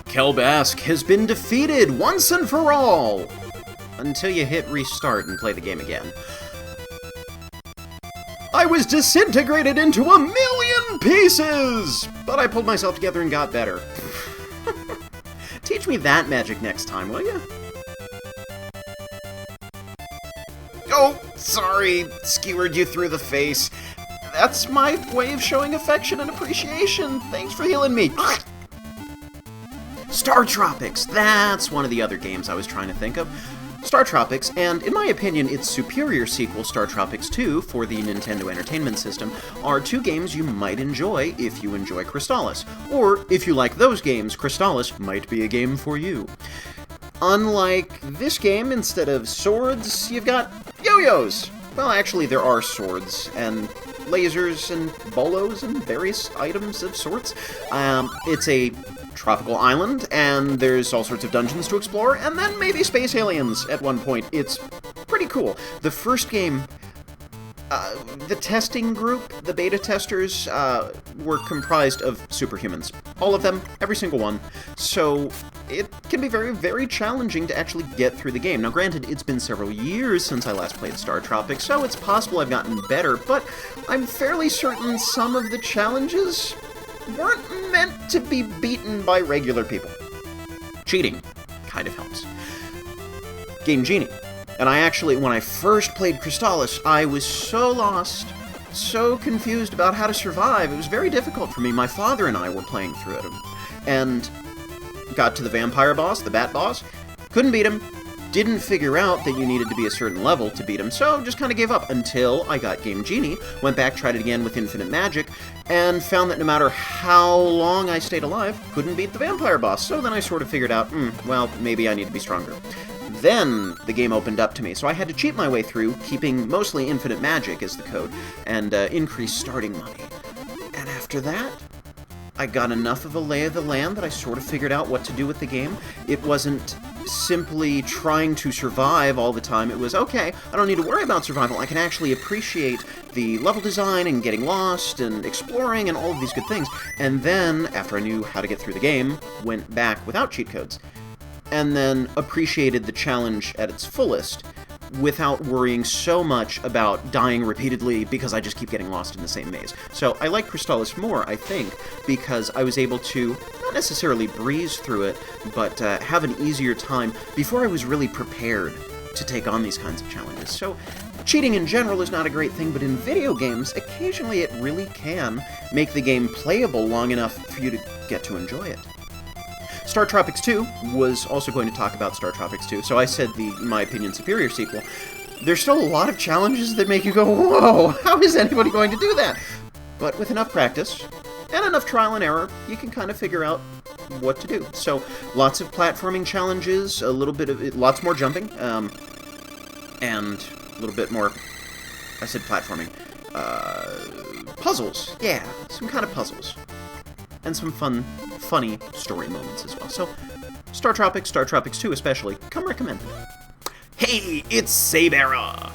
Kelbask has been defeated once and for all! Until you hit restart and play the game again. I was disintegrated into 1,000,000 pieces! But I pulled myself together and got better. Teach me that magic next time, will you? Oh, sorry, skewered you through the face. That's my way of showing affection and appreciation. Thanks for healing me. Star Tropics, that's one of the other games I was trying to think of. Star Tropics, and in my opinion, its superior sequel, Star Tropics 2, for the Nintendo Entertainment System, are two games you might enjoy if you enjoy Crystalis. Or, if you like those games, Crystalis might be a game for you. Unlike this game, instead of swords, you've got yo-yos! Well, actually, there are swords, and lasers, and bolos, and various items of sorts. It's a tropical island, and there's all sorts of dungeons to explore, and then maybe space aliens at one point. It's pretty cool. The first game, the testing group, the beta testers, were comprised of superhumans. All of them, every single one. So it can be very, very challenging to actually get through the game. Now, granted, it's been several years since I last played Star Tropics, so it's possible I've gotten better, but I'm fairly certain some of the challenges weren't meant to be beaten by regular people. Cheating kind of helps. Game Genie. And I actually, when I first played Crystalis, I was so lost, so confused about how to survive. It was very difficult for me. My father and I were playing through it, and got to the vampire boss, the bat boss, couldn't beat him, didn't figure out that you needed to be a certain level to beat him, so just kind of gave up until I got Game Genie, went back, tried it again with Infinite Magic, and found that no matter how long I stayed alive, couldn't beat the vampire boss. So then I sort of figured out, well, maybe I need to be stronger. Then the game opened up to me, so I had to cheat my way through, keeping mostly Infinite Magic as the code, and increase starting money. And after that, I got enough of a lay of the land that I sort of figured out what to do with the game. It wasn't simply trying to survive all the time. It was, okay, I don't need to worry about survival. I can actually appreciate the level design and getting lost and exploring and all of these good things. And then, after I knew how to get through the game, went back without cheat codes. And then appreciated the challenge at its fullest, without worrying so much about dying repeatedly because I just keep getting lost in the same maze. So I like Crystalis more, I think, because I was able to, not necessarily breeze through it, but have an easier time before I was really prepared to take on these kinds of challenges. So cheating in general is not a great thing, but in video games, occasionally it really can make the game playable long enough for you to get to enjoy it. Star Tropics 2 was also going to talk about Star Tropics 2, so I said the, in my opinion, superior sequel. There's still a lot of challenges that make you go, whoa, how is anybody going to do that? But with enough practice, and enough trial and error, you can kind of figure out what to do. So, lots of platforming challenges, a little bit of, lots more jumping, and a little bit more, I said platforming, puzzles, yeah, some kind of puzzles. And some funny story moments as well. So, Star Tropics 2 especially, come recommended. Hey, it's Sabera!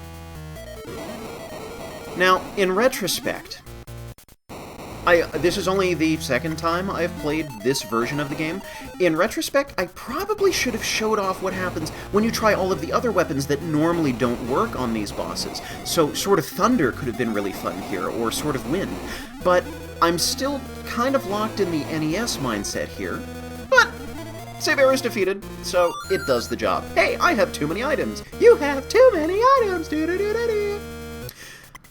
Now, in retrospect, this is only the second time I've played this version of the game. In retrospect, I probably should have showed off what happens when you try all of the other weapons that normally don't work on these bosses. So, Sword of Thunder could have been really fun here, or Sword of Wind. But I'm still kind of locked in the NES mindset here. But Sabera's defeated, so it does the job. Hey, I have too many items. You have too many items. Do-do-do-do-do.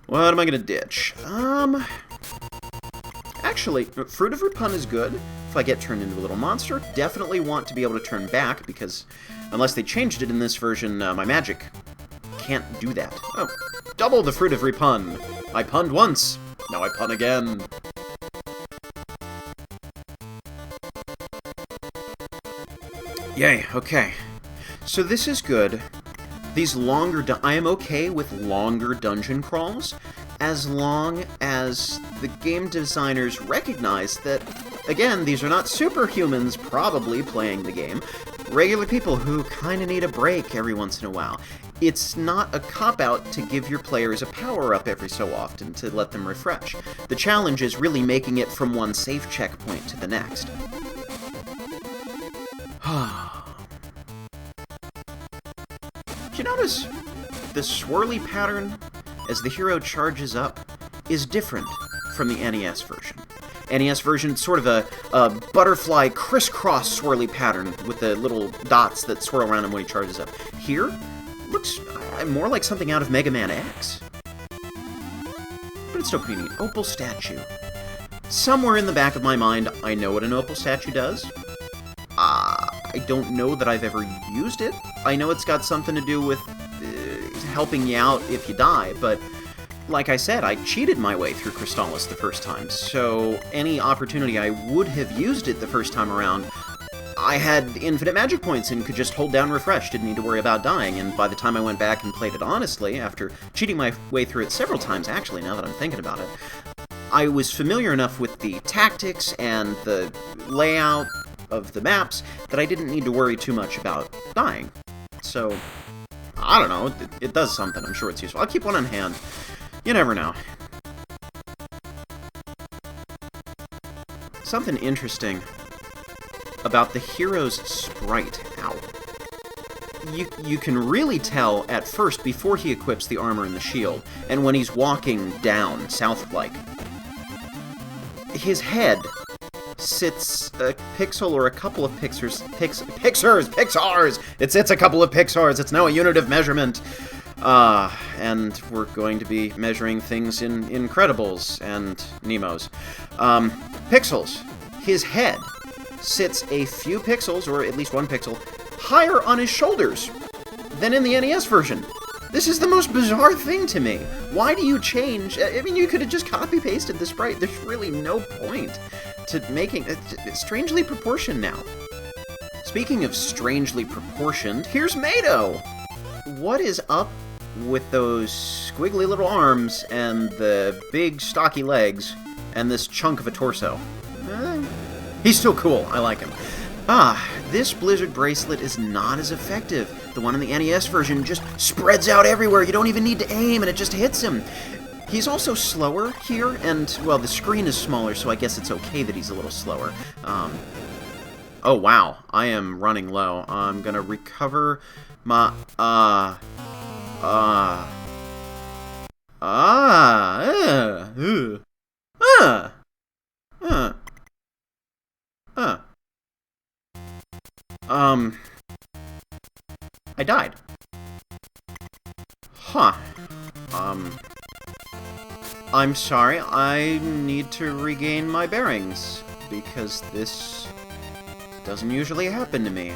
What am I gonna ditch? Actually, Fruit of Repun is good. If I get turned into a little monster, definitely want to be able to turn back, because unless they changed it in this version, my magic can't do that. Oh, double the Fruit of Repun. I punned once, now I pun again. Yay, okay. So this is good. These longer I am okay with longer dungeon crawls, as long as the game designers recognize that, again, these are not superhumans probably playing the game, regular people who kind of need a break every once in a while. It's not a cop-out to give your players a power-up every so often to let them refresh. The challenge is really making it from one safe checkpoint to the next. Did you notice the swirly pattern as the hero charges up is different from the NES version? NES version, sort of a butterfly crisscross swirly pattern with the little dots that swirl around him when he charges up. Here, looks more like something out of Mega Man X. But it's still pretty neat. Opal statue. Somewhere in the back of my mind, I know what an opal statue does. I don't know that I've ever used it. I know it's got something to do with helping you out if you die, but like I said, I cheated my way through Crystalis the first time, so any opportunity I would have used it the first time around, I had infinite magic points and could just hold down refresh, didn't need to worry about dying, and by the time I went back and played it honestly, after cheating my way through it several times actually, now that I'm thinking about it, I was familiar enough with the tactics and the layout of the maps that I didn't need to worry too much about dying. So, I don't know, it does something, I'm sure it's useful. I'll keep one on hand. You never know. Something interesting about the hero's sprite. Ow. You can really tell at first before he equips the armor and the shield, and when he's walking down, south-like. His head sits a pixel or a couple of pixars. It sits a couple of pixars. It's now a unit of measurement. And we're going to be measuring things in Incredibles and Nemo's. Pixels. His head sits a few pixels, or at least one pixel, higher on his shoulders than in the NES version. This is the most bizarre thing to me. Why do you change? I mean, you could have just copy-pasted the sprite. There's really no point to making it strangely proportioned now. Speaking of strangely proportioned, here's Mado! What is up with those squiggly little arms and the big stocky legs and this chunk of a torso? He's still cool. I like him. This Blizzard bracelet is not as effective. The one in the NES version just spreads out everywhere. You don't even need to aim, and it just hits him. He's also slower here, and, well, the screen is smaller, so I guess it's okay that he's a little slower. Oh, wow. I am running low. I'm gonna recover my, I died. Huh. I'm sorry, I need to regain my bearings, because this doesn't usually happen to me.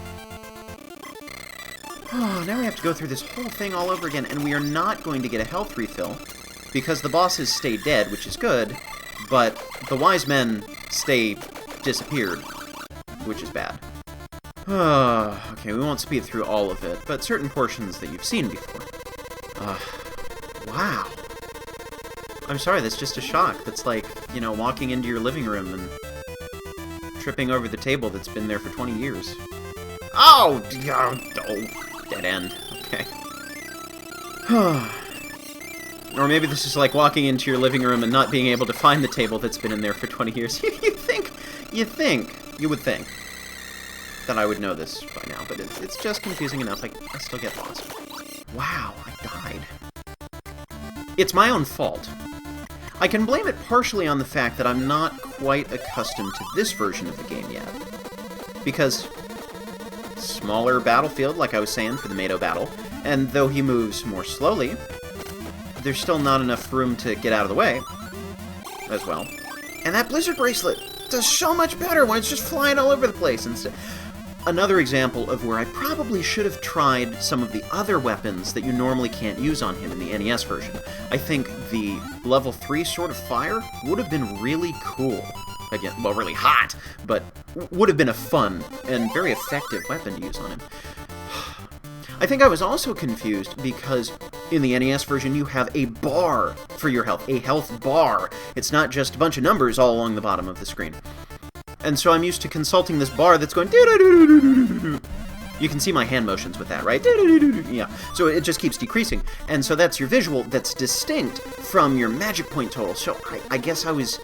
Oh, now we have to go through this whole thing all over again, and we are not going to get a health refill, because the bosses stay dead, which is good, but the wise men stay disappeared, which is bad. Okay, we won't speed through all of it, but certain portions that you've seen before. Wow. I'm sorry, that's just a shock. That's like, you know, walking into your living room and tripping over the table that's been there for 20 years. Oh! Dead end. Okay. Or maybe this is like walking into your living room and not being able to find the table that's been in there for 20 years. You would think that I would know this by now, but it's just confusing enough. I still get lost. Wow, I died. It's my own fault. I can blame it partially on the fact that I'm not quite accustomed to this version of the game yet. Because smaller battlefield, like I was saying, for the Mado battle, and though he moves more slowly, there's still not enough room to get out of the way as well. And that Blizzard bracelet does so much better when it's just flying all over the place instead. Another example of where I probably should have tried some of the other weapons that you normally can't use on him in the NES version. I think the level 3 Sword of Fire would have been really cool. Again, well, really hot, but would have been a fun and very effective weapon to use on him. I think I was also confused because in the NES version you have a bar for your health, a health bar. It's not just a bunch of numbers all along the bottom of the screen. And so I'm used to consulting this bar that's going doo-doo-doo-doo-doo-doo-doo. You can see my hand motions with that, right? Doo-doo-doo-doo-doo. Yeah, so it just keeps decreasing. And so that's your visual that's distinct from your magic point total. So I guess I was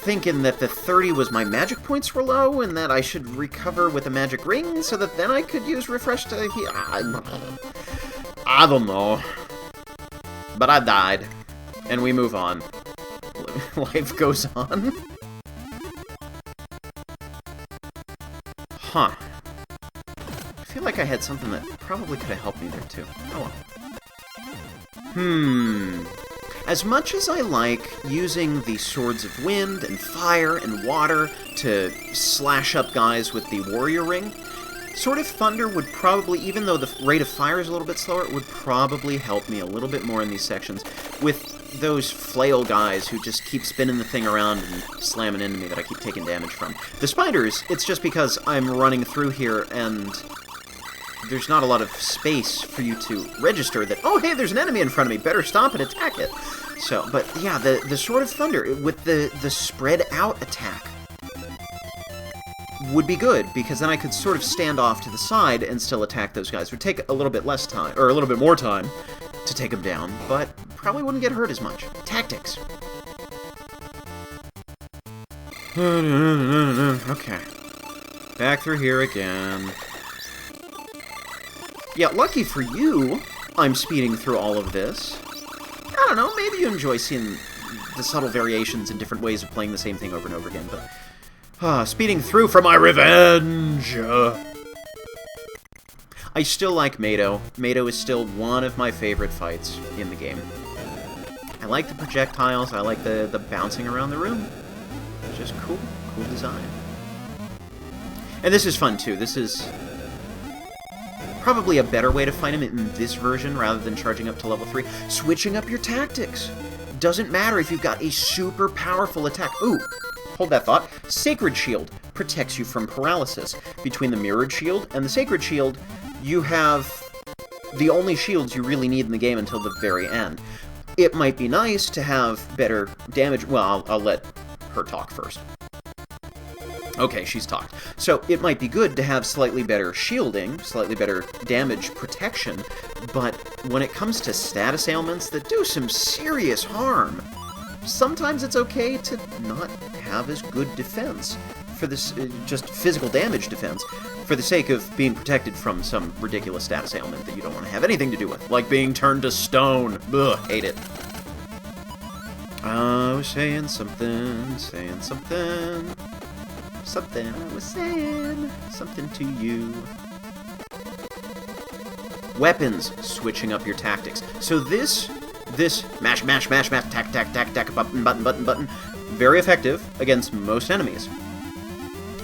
thinking that the 30 was my magic points were low, and that I should recover with a magic ring, so that then I could use refresh to heal. I don't know. But I died. And we move on. Life goes on. Huh. I feel like I had something that probably could have helped me there, too. Oh well. As much as I like using the Swords of Wind and Fire and Water to slash up guys with the Warrior Ring, Sword of Thunder would probably, even though the rate of fire is a little bit slower, it would probably help me a little bit more in these sections with those flail guys who just keep spinning the thing around and slamming into me that I keep taking damage from. The spiders, it's just because I'm running through here and there's not a lot of space for you to register that, oh hey, there's an enemy in front of me, better stop and attack it. So, but yeah, the Sword of Thunder with the spread out attack would be good, because then I could sort of stand off to the side and still attack those guys. It would take a little bit less time, or a little bit more time, to take them down, but probably wouldn't get hurt as much. Tactics. Okay. Back through here again. Yeah, lucky for you, I'm speeding through all of this. I don't know, maybe you enjoy seeing the subtle variations in different ways of playing the same thing over and over again, but speeding through for my revenge! I still like Mado. Mado is still one of my favorite fights in the game. I like the projectiles, I like the bouncing around the room. It's just cool. Cool design. And this is fun, too. This is probably a better way to fight him in this version rather than charging up to level 3. Switching up your tactics. Doesn't matter if you've got a super powerful attack. Ooh! Hold that thought. Sacred Shield protects you from paralysis. Between the Mirrored Shield and the Sacred Shield, you have the only shields you really need in the game until the very end. It might be nice to have better damage. Well, I'll let her talk first. Okay, she's talked. So it might be good to have slightly better shielding, slightly better damage protection, but when it comes to status ailments that do some serious harm, sometimes it's okay to not have as good defense for this, just physical damage defense, for the sake of being protected from some ridiculous status ailment that you don't want to have anything to do with, like being turned to stone. Ugh, hate it. I was saying something, something I was saying something to you. Weapons, switching up your tactics. So this mash, tack, button, very effective against most enemies.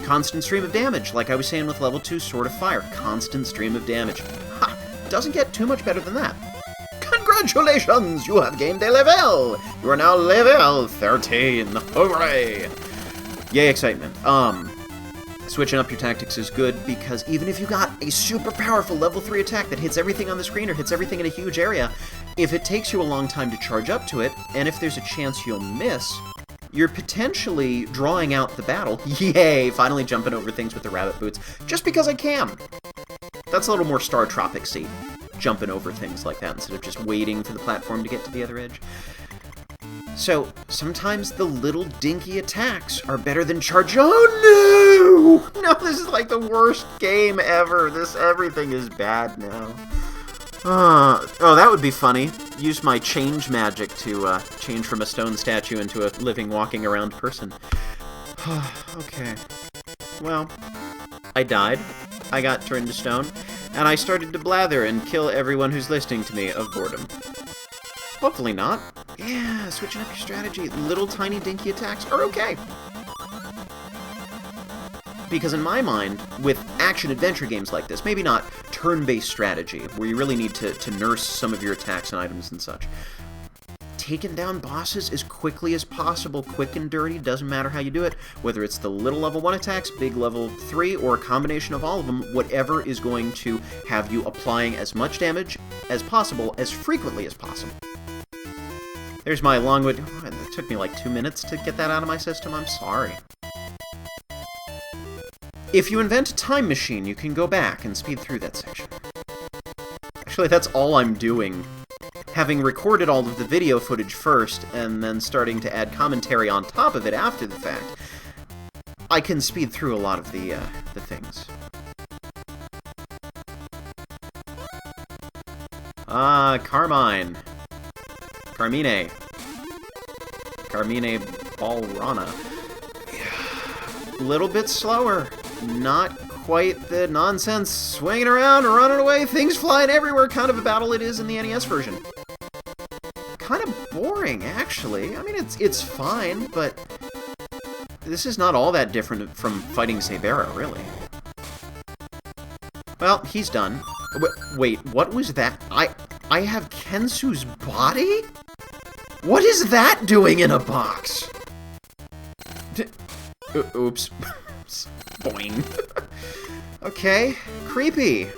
Constant stream of damage, like I was saying with level 2 Sword of Fire. Constant stream of damage. Ha! Doesn't get too much better than that. Congratulations! You have gained a level! You are now level 13. Hooray! Yay, excitement. Switching up your tactics is good, because even if you got a super powerful level 3 attack that hits everything on the screen or hits everything in a huge area, if it takes you a long time to charge up to it, and if there's a chance you'll miss, you're potentially drawing out the battle. Yay! Finally jumping over things with the rabbit boots, just because I can. That's a little more Star Tropics-y, jumping over things like that instead of just waiting for the platform to get to the other edge. So, sometimes the little dinky attacks are better than charge- Oh no! No, this is like the worst game ever. Everything is bad now. Oh, that would be funny. Use my change magic to change from a stone statue into a living, walking around person. Okay. Well, I died. I got turned to stone. And I started to blather and kill everyone who's listening to me of boredom. Hopefully not. Yeah, switching up your strategy. Little tiny dinky attacks are okay. Because in my mind, with action-adventure games like this, maybe not turn-based strategy, where you really need to nurse some of your attacks and items and such, taking down bosses as quickly as possible, quick and dirty, doesn't matter how you do it, whether it's the little level 1 attacks, big level 3, or a combination of all of them, whatever is going to have you applying as much damage as possible, as frequently as possible. There's my long-winded... Oh, it took me like 2 minutes to get that out of my system, I'm sorry. If you invent a time machine, you can go back and speed through that section. Actually, that's all I'm doing. having recorded all of the video footage first, and then starting to add commentary on top of it after the fact, I can speed through a lot of the things. Karmine. Karmine. Karmine Balrana. A little bit slower. Not quite the nonsense swinging around, running away, things flying everywhere kind of a battle it is in the NES version. Kind of boring, actually. I mean, it's fine, but this is not all that different from fighting Sabera, really. Well, he's done. Wait, what was that? I have Kensu's body? What is that doing in a box? Oops. Boing. Okay, creepy.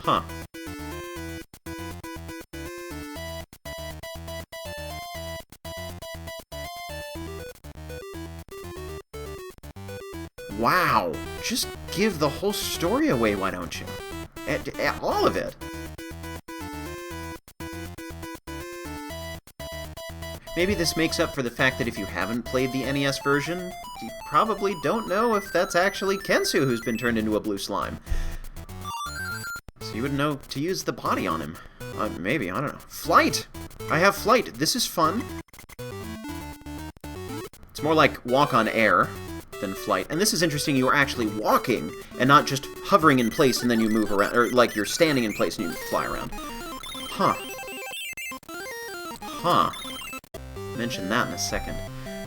Huh. Wow. Just give the whole story away, why don't you? All of it. Maybe this makes up for the fact that if you haven't played the NES version, you probably don't know if that's actually Kensu who's been turned into a blue slime. So you would know to use the body on him. Maybe, I don't know. Flight! I have flight. This is fun. It's more like walk on air than flight. And this is interesting, you are actually walking and not just hovering in place and then you move around, or like you're standing in place and you fly around. Huh. Huh. Mention that in a second.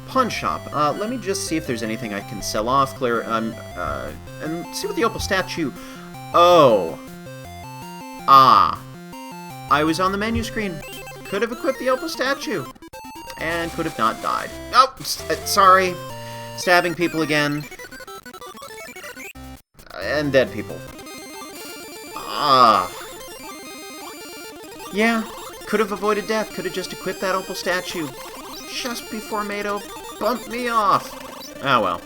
Pawn shop. Let me just see if there's anything I can sell off, clear, and see what the opal statue... Oh. Ah. I was on the menu screen. Could have equipped the opal statue. And could have not died. Oh, sorry. Stabbing people again. And dead people. Ah. Yeah, could have avoided death. Could have just equipped that opal statue. Just before Mado bumped me off. Ah, well.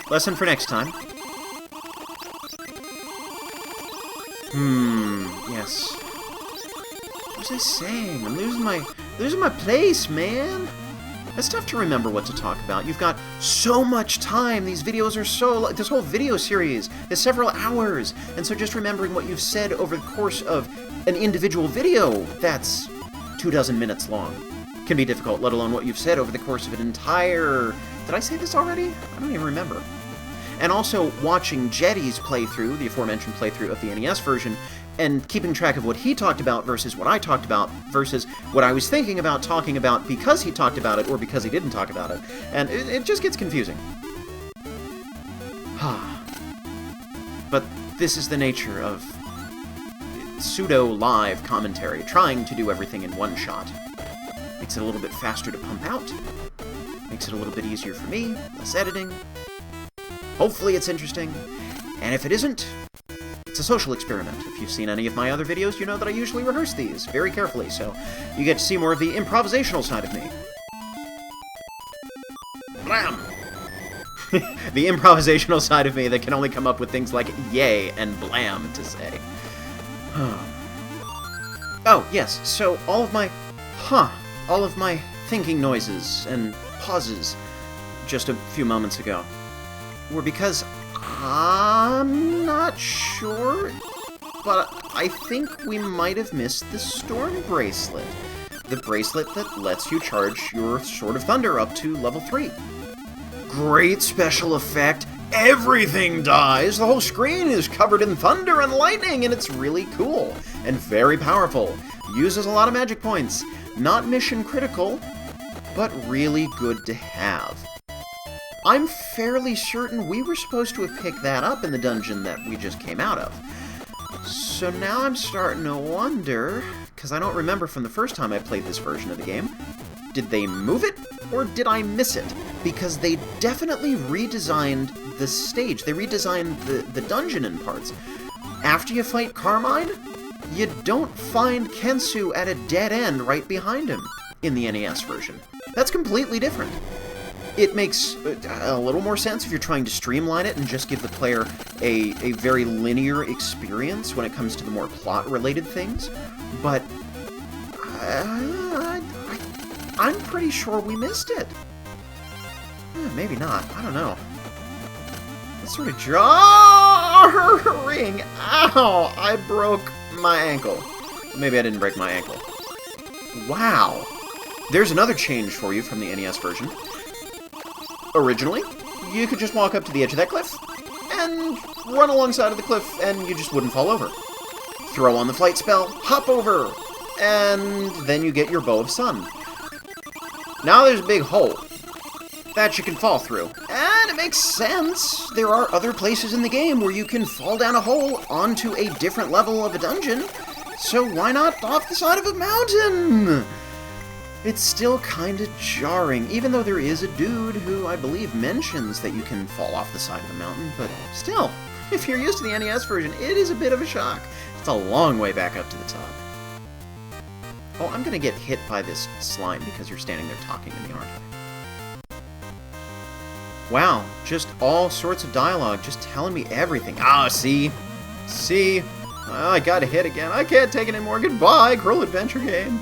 Lesson for next time. Yes. What was I saying? I'm losing my place, man. It's tough to remember what to talk about. You've got so much time. These videos are so... This whole video series is several hours. And so just remembering what you've said over the course of an individual video that's 24 minutes long can be difficult, let alone what you've said over the course of an entire... Did I say this already? I don't even remember. And also watching Jetty's playthrough, the aforementioned playthrough of the NES version, and keeping track of what he talked about versus what I talked about versus what I was thinking about talking about because he talked about it or because he didn't talk about it. And it just gets confusing. But this is the nature of pseudo-live commentary, trying to do everything in one shot. Makes it a little bit faster to pump out. Makes it a little bit easier for me, less editing. Hopefully it's interesting. And if it isn't, it's a social experiment. If you've seen any of my other videos, you know that I usually rehearse these very carefully, so you get to see more of the improvisational side of me. Blam! The improvisational side of me that can only come up with things like yay and blam to say. Oh, yes, so all of my thinking noises and pauses just a few moments ago were because I'm not sure, but I think we might have missed the Storm Bracelet. The bracelet that lets you charge your Sword of Thunder up to level 3. Great special effect. Everything dies. The whole screen is covered in thunder and lightning, and it's really cool and very powerful. Uses a lot of magic points. Not mission critical, but really good to have. I'm fairly certain we were supposed to have picked that up in the dungeon that we just came out of. So now I'm starting to wonder, because I don't remember from the first time I played this version of the game, did they move it, or did I miss it? Because they definitely redesigned the stage. They redesigned the dungeon in parts. After you fight Karmine, you don't find Kensu at a dead end right behind him in the NES version. That's completely different. It makes a little more sense if you're trying to streamline it and just give the player a very linear experience when it comes to the more plot-related things, but I'm pretty sure we missed it. Maybe not. I don't know. It's sort of jarring. Ow! I broke my ankle. Maybe I didn't break my ankle. Wow. There's another change for you from the NES version. Originally, you could just walk up to the edge of that cliff and run alongside of the cliff and you just wouldn't fall over. Throw on the flight spell, hop over, and then you get your Bow of Sun. Now there's a big hole that you can fall through. And it makes sense. There are other places in the game where you can fall down a hole onto a different level of a dungeon. So why not off the side of a mountain? It's still kind of jarring, even though there is a dude who I believe mentions that you can fall off the side of the mountain, but still, if you're used to the NES version, it is a bit of a shock. It's a long way back up to the top. Oh, I'm gonna get hit by this slime because you're standing there talking to me, aren't I? Wow, just all sorts of dialogue, just telling me everything. Ah, see? See? I got hit again. I can't take it anymore. Goodbye, Cruel Adventure Game.